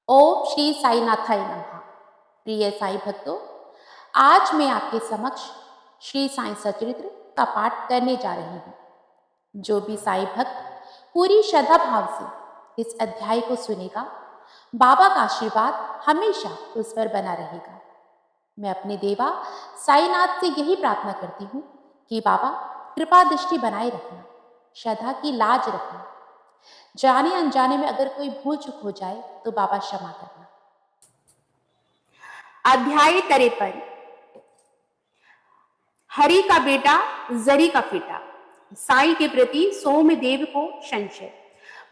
ओम श्री साईनाथाय नमः। प्रिय साई भक्तों, आज मैं आपके समक्ष श्री साई सचरित्र का पाठ करने जा रही हूँ। जो भी साई भक्त पूरी श्रद्धा भाव से इस अध्याय को सुनेगा, बाबा का आशीर्वाद हमेशा उस पर बना रहेगा। मैं अपने देवा साईनाथ से यही प्रार्थना करती हूँ कि बाबा कृपा दृष्टि बनाए रखना, श्रद्धा की लाज रखना। जाने अनजाने में अगर कोई भूल चूक हो जाए तो बाबा क्षमा करना। अध्याय 53। हरि का बेटा जरी का फेटा। साईं के प्रति सोमदेव को संशय,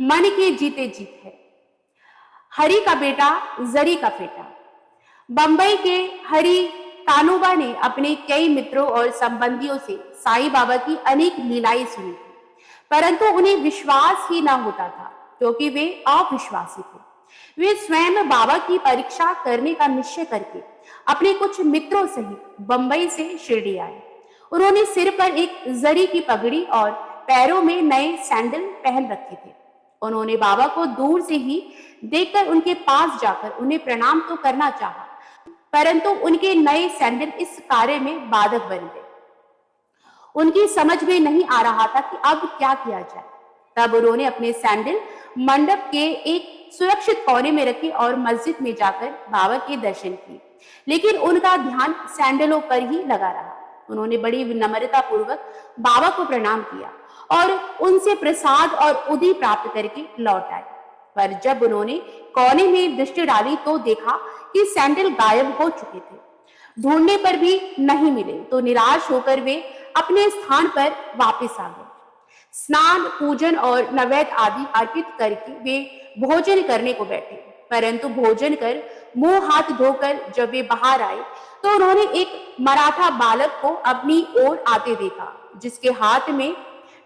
मन के जीते जीत है। हरि का बेटा जरी का फेटा। बंबई के हरि कानोबा ने अपने कई मित्रों और संबंधियों से साईं बाबा की अनेक लीलाएं सुनी थी, परंतु उन्हें विश्वास ही न होता था क्योंकि वे अविश्वासी थे। वे स्वयं बाबा की परीक्षा करने का निश्चय करके अपने कुछ मित्रों सहित बंबई से शिरडी आए। उन्होंने सिर पर एक जरी की पगड़ी और पैरों में नए सैंडल पहन रखे थे। उन्होंने बाबा को दूर से ही देखकर उनके पास जाकर उन्हें प्रणाम तो करना चाहा, परंतु उनके नए सैंडल इस कार्य में बाधक बन गए। उनकी समझ में नहीं आ रहा था कि अब क्या किया जाए। तब उन्होंने अपने सैंडल मंडप के एक सुरक्षित कोने में रखे और मस्जिद में जाकर बाबा के दर्शन किए, लेकिन उनका ध्यान सैंडलों पर ही लगा रहा। उन्होंने बड़ी विनम्रता पूर्वक बाबा को प्रणाम किया और उनसे प्रसाद और उदी प्राप्त करके लौट आए। पर जब उन्होंने कोने में दृष्टि डाली तो देखा कि सैंडल गायब हो चुके थे। ढूंढने पर भी नहीं मिले तो निराश होकर वे अपने स्थान पर वापस आ गए। स्नान, पूजन और नैवेद्य आदि अर्पित करके वे भोजन करने को बैठे, परंतु भोजन कर मुंह हाथ धोकर जब वे बाहर आए तो उन्होंने एक मराठा बालक को अपनी ओर आते देखा, जिसके हाथ में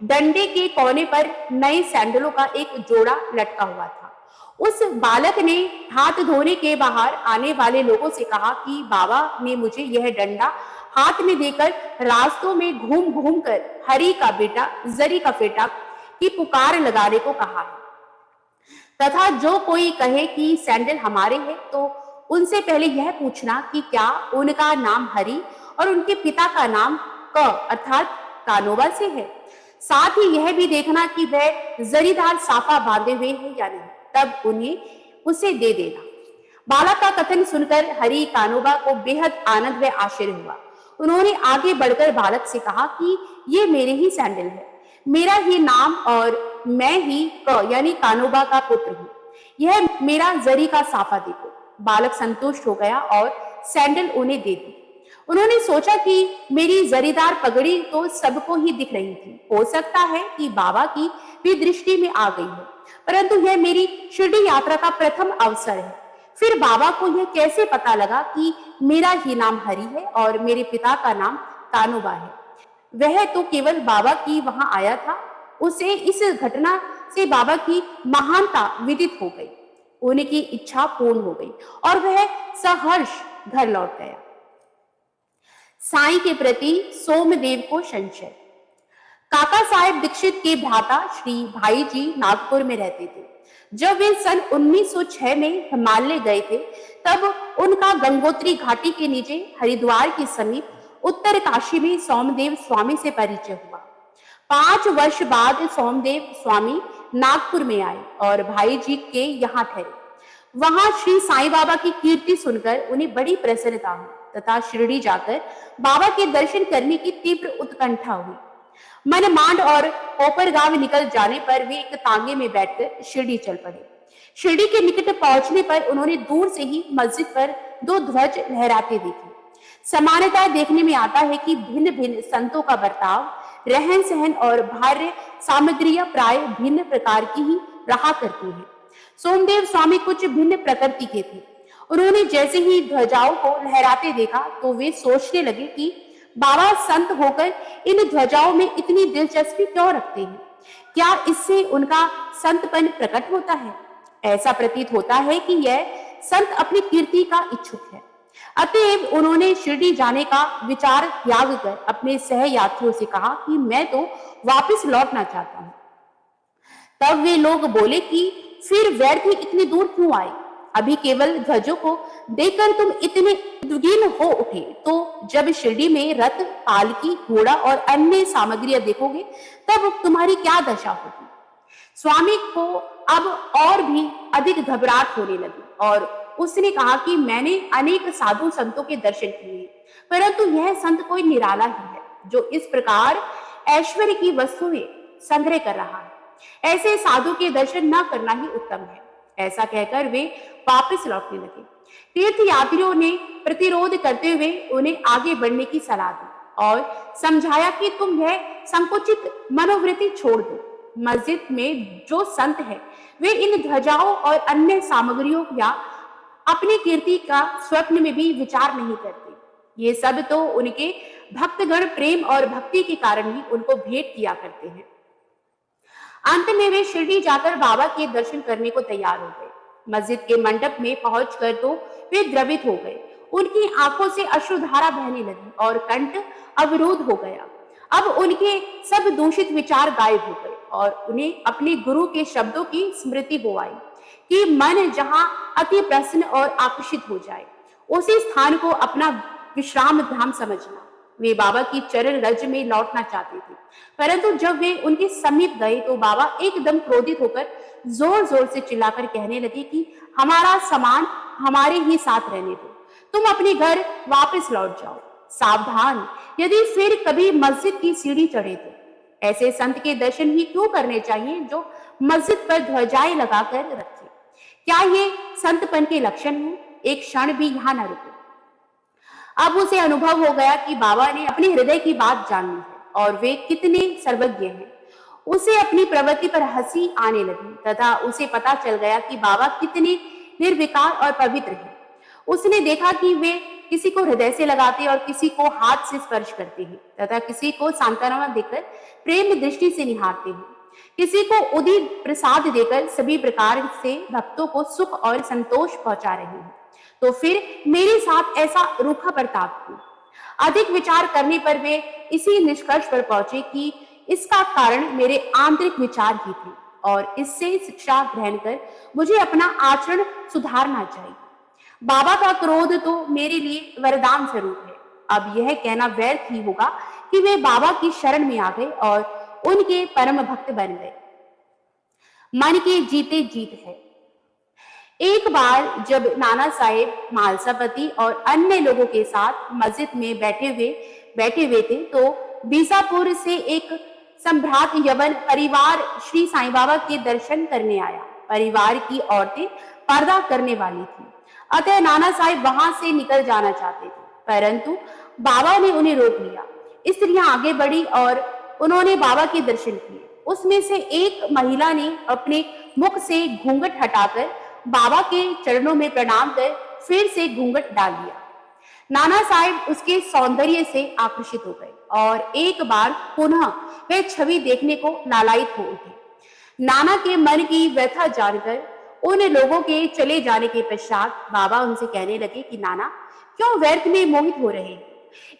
डंडे के कोने पर नए सैंडलों का एक जोड़ा लटका हुआ था। उस बालक ने हाथ धोने के बाहर आने वाले लोगों से कहा कि बाबा ने मुझे यह डंडा हाथ में देकर रास्तों में घूम घूम कर हरि का बेटा जरी का फेटा की पुकार लगाने को कहा है, तथा जो कोई कहे कि सैंडल हमारे हैं तो उनसे पहले यह पूछना कि क्या उनका नाम हरि और उनके पिता का नाम क अर्थात कानोबा से है। साथ ही यह भी देखना कि वह जरीदार साफा बांधे हुए है या नहीं, तब उन्हें उसे दे देना। बालक का कथन सुनकर हरि कानोबा को बेहद आनंद व आश्चर्य हुआ। उन्होंने आगे बढ़कर बालक से कहा कि ये मेरे ही सैंडल है, मेरा ही नाम और मैं ही क यानी कानोबा का पुत्र हूँ। यह मेरा जरी का साफा देखो। बालक संतुष्ट हो गया और सैंडल उन्हें दे दी। उन्होंने सोचा कि मेरी जरीदार पगड़ी तो सबको ही दिख रही थी, हो सकता है कि बाबा की भी दृष्टि में आ गई हो, परंतु यह मेरी शिरडी यात्रा का प्रथम अवसर है। फिर बाबा को यह कैसे पता लगा कि मेरा ही नाम हरि है और मेरे पिता का नाम कानोबा है? वह तो केवल बाबा की वहां आया था। उसे इस घटना से बाबा की महानता विदित हो गई, उनकी इच्छा पूर्ण हो गई और वह सहर्ष घर लौट गया। साईं के प्रति सोमदेव को संशय। काका साहेब दीक्षित के भ्राता श्री भाई जी नागपुर में रहते थे। जब वे सन 1906 में हिमालय गए थे, तब उनका गंगोत्री घाटी के नीचे हरिद्वार के समीप उत्तर काशी में सोमदेव स्वामी से परिचय हुआ। 5 वर्ष बाद सोमदेव स्वामी नागपुर में आए और भाई जी के यहाँ ठहरे। वहां श्री साईं बाबा की कीर्ति सुनकर उन्हें बड़ी प्रसन्नता हुई तथा शिरडी जाकर बाबा के दर्शन करने की तीव्र उत्कंठा हुई। मनमाड और कोपरगांव निकल जाने पर वे एक तांगे में बैठकर शिरडी चल पड़े। शिरडी के निकट पहुंचने पर उन्होंने दूर से ही मस्जिद पर 2 ध्वज लहराते देखे। समानता देखने में आता है कि भिन्न भिन्न संतों का बर्ताव, रहन सहन और भार्य सामग्रियां प्राय भिन्न प्रकार की ही रहा करती है। सोमदेव स्वामी कुछ भिन्न प्रकृति के थे। उन्होंने जैसे ही ध्वजाओं को लहराते देखा तो वे सोचने लगे कि बाबा संत होकर इन ध्वजाओं में इतनी दिलचस्पी क्यों रखते हैं? क्या इससे उनका संतपन प्रकट होता है? ऐसा प्रतीत होता है कि यह संत अपनी कीर्ति का इच्छुक है। अतएव उन्होंने शिरडी जाने का विचार त्याग कर अपने सहयात्रियों से कहा कि मैं तो वापस लौटना चाहता हूं। तब वे लोग बोले कि फिर व्यर्थ ही इतनी दूर क्यों आए? अभी केवल ध्वजों को देखकर तुम इतने उद्विग्न हो उठे, तो जब शिरडी में रथ, पालकी, घोड़ा और अन्य सामग्रियां देखोगे तब तुम्हारी क्या दशा होगी। स्वामी को अब और भी अधिक घबराहट होने लगी और उसने कहा कि मैंने अनेक साधु संतों के दर्शन किए, परंतु यह संत कोई निराला ही है जो इस प्रकार ऐश्वर्य की वस्तुएं संग्रह कर रहा है। ऐसे साधु के दर्शन न करना ही उत्तम है। ऐसा कहकर वे वापस लौटने लगे। तीर्थ यात्रियों ने प्रतिरोध करते हुए उन्हें आगे बढ़ने की सलाह दी और समझाया कि तुम यह संकुचित मनोवृत्ति छोड़ दो। मस्जिद में जो संत है वे इन ध्वजाओं और अन्य सामग्रियों या अपनी कीर्ति का स्वप्न में भी विचार नहीं करते। ये सब तो उनके भक्तगण प्रेम और भक्ति के कारण ही उनको भेंट किया करते हैं। अंत में वे शिरडी जाकर बाबा के दर्शन करने को तैयार हो गए। मस्जिद के मंडप में पहुंचकर तो वे द्रवित हो गए। उनकी आंखों से अश्रुधारा बहने लगी और कंठ अवरुद्ध हो गया। अब उनके सब दूषित विचार गायब हो गए और उन्हें अपने गुरु के शब्दों की स्मृति हो आई कि मन जहां अति प्रसन्न और आकर्षित हो जाए, उसी स्थान को अपना विश्राम धाम समझना। वे बाबा की चरण रज में लौटना चाहते थे, परंतु जब वे उनके समीप गए तो बाबा एकदम क्रोधित होकर जोर जोर से चिल्लाकर कहने लगे कि हमारा सामान हमारे ही साथ रहने दो, तुम अपने घर वापस लौट जाओ। सावधान, यदि फिर कभी मस्जिद की सीढ़ी चढ़े तो ऐसे संत के दर्शन ही क्यों करने चाहिए जो मस्जिद पर ध्वजाएं लगाकर रखे। क्या ये संतपन के लक्षण है? एक क्षण भी यहाँ न रुके। अब उसे अनुभव हो गया कि बाबा ने अपने हृदय की बात जान ली है और वे कितने सर्वज्ञ हैं। उसे अपनी प्रवृत्ति पर हंसी आने लगी तथा उसे पता चल गया कि बाबा कितने निर्विकार और पवित्र हैं। उसने देखा कि वे किसी को हृदय से लगाते और किसी को हाथ से स्पर्श करते हैं तथा किसी को सांत्वना देकर प्रेम दृष्टि से निहारते हैं, किसी को उदित प्रसाद देकर सभी प्रकार से भक्तों को सुख और संतोष पहुंचा रहे हैं। तो फिर मेरे साथ ऐसा रूखा बर्ताव क्यों? अधिक विचार करने पर वे इसी निष्कर्ष पर पहुंचे कि इसका कारण मेरे आंतरिक विचार ही थे और इससे शिक्षा ग्रहण कर मुझे अपना आचरण सुधारना चाहिए। बाबा का क्रोध तो मेरे लिए वरदान स्वरूप है। अब यह कहना व्यर्थ ही होगा कि वे बाबा की शरण में आ गए और उनके परम भक्त बन गए। मन के जीते जीत है। एक बार जब नाना साहेब मालसापति और अन्य लोगों के साथ मस्जिद में बैठे हुए थे तो बीजापुर से एक संभ्रात यवन परिवार श्री साईं बाबा के दर्शन करने आया। परिवार की औरतें पर्दा करने वाली थी, अतः नाना साहेब वहां से निकल जाना चाहते थे, परंतु बाबा ने उन्हें रोक लिया। स्त्रियां आगे बढ़ी और उन्होंने बाबा के दर्शन किए। उसमें से एक महिला ने अपने मुख से घूंघट हटाकर बाबा के चरणों में प्रणाम कर फिर से घूंघट डाल दिया। नाना साहेब उसके सौंदर्य से आकर्षित हो गए और एक बार पुनः वह छवि देखने को लालायित हो उठे। नाना के मन की व्यथा जानकर उन लोगों के चले जाने के पश्चात बाबा उनसे कहने लगे कि नाना, क्यों व्यर्थ में मोहित हो रहे हैं?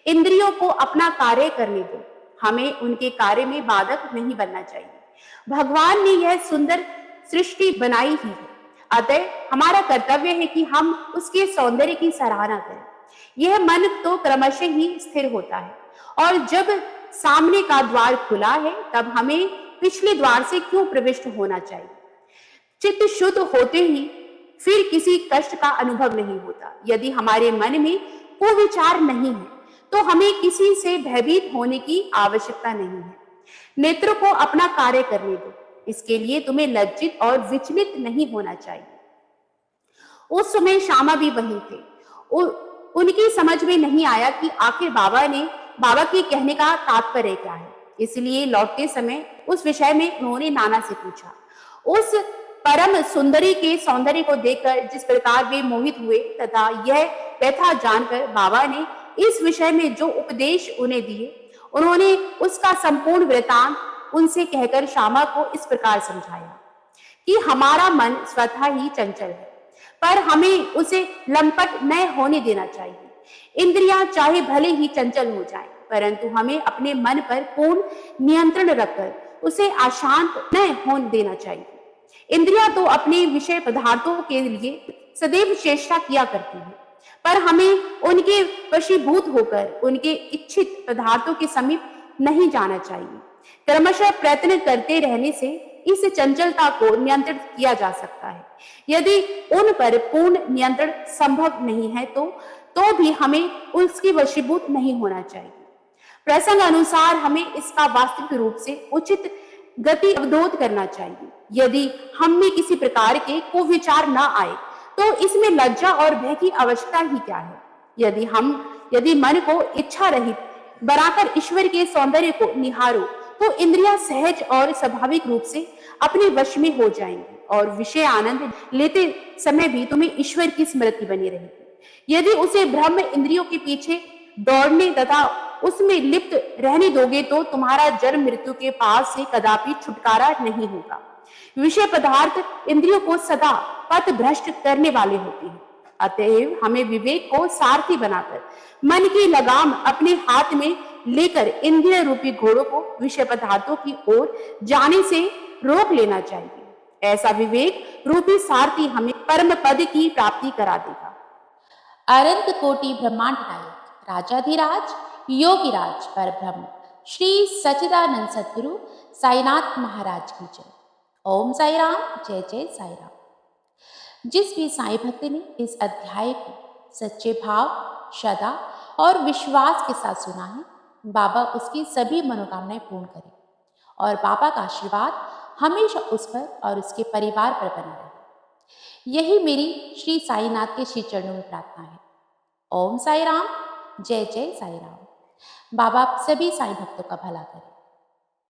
इंद्रियों को अपना कार्य करने दो, हमें उनके कार्य में बाधक नहीं बनना चाहिए। भगवान ने यह सुंदर सृष्टि बनाई ही है, अतः हमारा कर्तव्य है कि हम उसके सौंदर्य की सराहना करें। यह मन तो क्रमशः ही स्थिर होता है और जब सामने का द्वार खुला है तब हमें पिछले द्वार से क्यों प्रविष्ट होना चाहिए? चित्त शुद्ध होते ही फिर किसी कष्ट का अनुभव नहीं होता। यदि हमारे मन में कुविचार नहीं है तो हमें किसी से भयभीत होने की आवश्यकता नहीं है। नेत्र को अपना कार्य करने दो, इसके लिए तुम्हें लज्जित और विचलित नहीं होना चाहिए। उस समय श्यामा भी वहीं थे। उनकी समझ में नहीं आया कि आखिर बाबा के कहने का तात्पर्य क्या है, इसलिए लौटते समय उस विषय में उन्होंने नाना से पूछा। उस परम सुंदरी के सौंदर्य को देखकर जिस प्रकार वे मोहित हुए तथा यह व्यथा जानकर बाबा ने इस विषय में जो उपदेश उन्हें दिए, उन्होंने उसका संपूर्ण वृतांत उनसे कहकर श्यामा को इस प्रकार समझाया कि हमारा मन स्वतः ही चंचल है, पर हमें उसे लंपट न होने देना चाहिए। इंद्रियां चाहे भले ही चंचल हो जाएं, परंतु हमें अपने मन पर पूर्ण नियंत्रण रखकर उसे अशांत न होने देना चाहिए। इंद्रियां तो अपने विषय पदार्थों के लिए सदैव चेष्टा किया करती है, पर हमें उनके वशीभूत होकर उनके इच्छित पदार्थों के समीप नहीं जाना चाहिए। क्रमशः प्रयत्न करते रहने से इस चंचलता को नियंत्रित किया जा सकता है। यदि उन पर पूर्ण नियंत्रण संभव नहीं है तो भी हमें उसके वशीभूत नहीं होना चाहिए। प्रसंग अनुसार हमें इसका वास्तविक रूप से उचित गति अवरोध करना चाहिए। यदि हम में किसी प्रकार के कुविचार न आए तो इसमें लज्जा और भय की आवश्यकता ही क्या है। यदि मन को इच्छा रहित बनाकर ईश्वर के सौंदर्य को निहारो तो इंद्रियां सहज और स्वाभाविक रूप से अपने वश में हो जाएंगी और विषय आनंद लेते समय भी तुम्हें ईश्वर की स्मृति बनी रहेगी। यदि उसे ब्रह्म इंद्रियों के पीछे दौड़ने तथा उसमें लिप्त रहने दोगे तो तुम्हारा जन्म मृत्यु के पास से कदापि छुटकारा नहीं होगा। विषय पदार्थ इंद्रियों को सदा पथ भ्रष्ट करने वाले होते हैं। अतएव हमें विवेक को सारथी बनाकर मन की लगाम अपने हाथ में लेकर इंद्रिय रूपी घोड़ों को विषय पदार्थों की ओर जाने से रोक लेना चाहिए। ऐसा विवेक रूपी सारथी हमें परम पद की प्राप्ति करा देगा। अनंत कोटि ब्रह्मांड नायक राजाधिराज योगिराज परब्रह्म श्री सच्चिदानंद सद्गुरु साईनाथ महाराज की जय। ओम साई राम, जय जय साई राम। जिस भी साईं भक्त ने इस अध्याय को सच्चे भाव, श्रद्धा और विश्वास के साथ सुना है, बाबा उसकी सभी मनोकामनाएं पूर्ण करें और बाबा का आशीर्वाद हमेशा उस पर और उसके परिवार पर बना रहे। यही मेरी श्री साईनाथ के श्री चरणों में प्रार्थना है। ओम साई राम, जय जय साई राम। बाबा आप सभी साईं भक्तों का भला करें।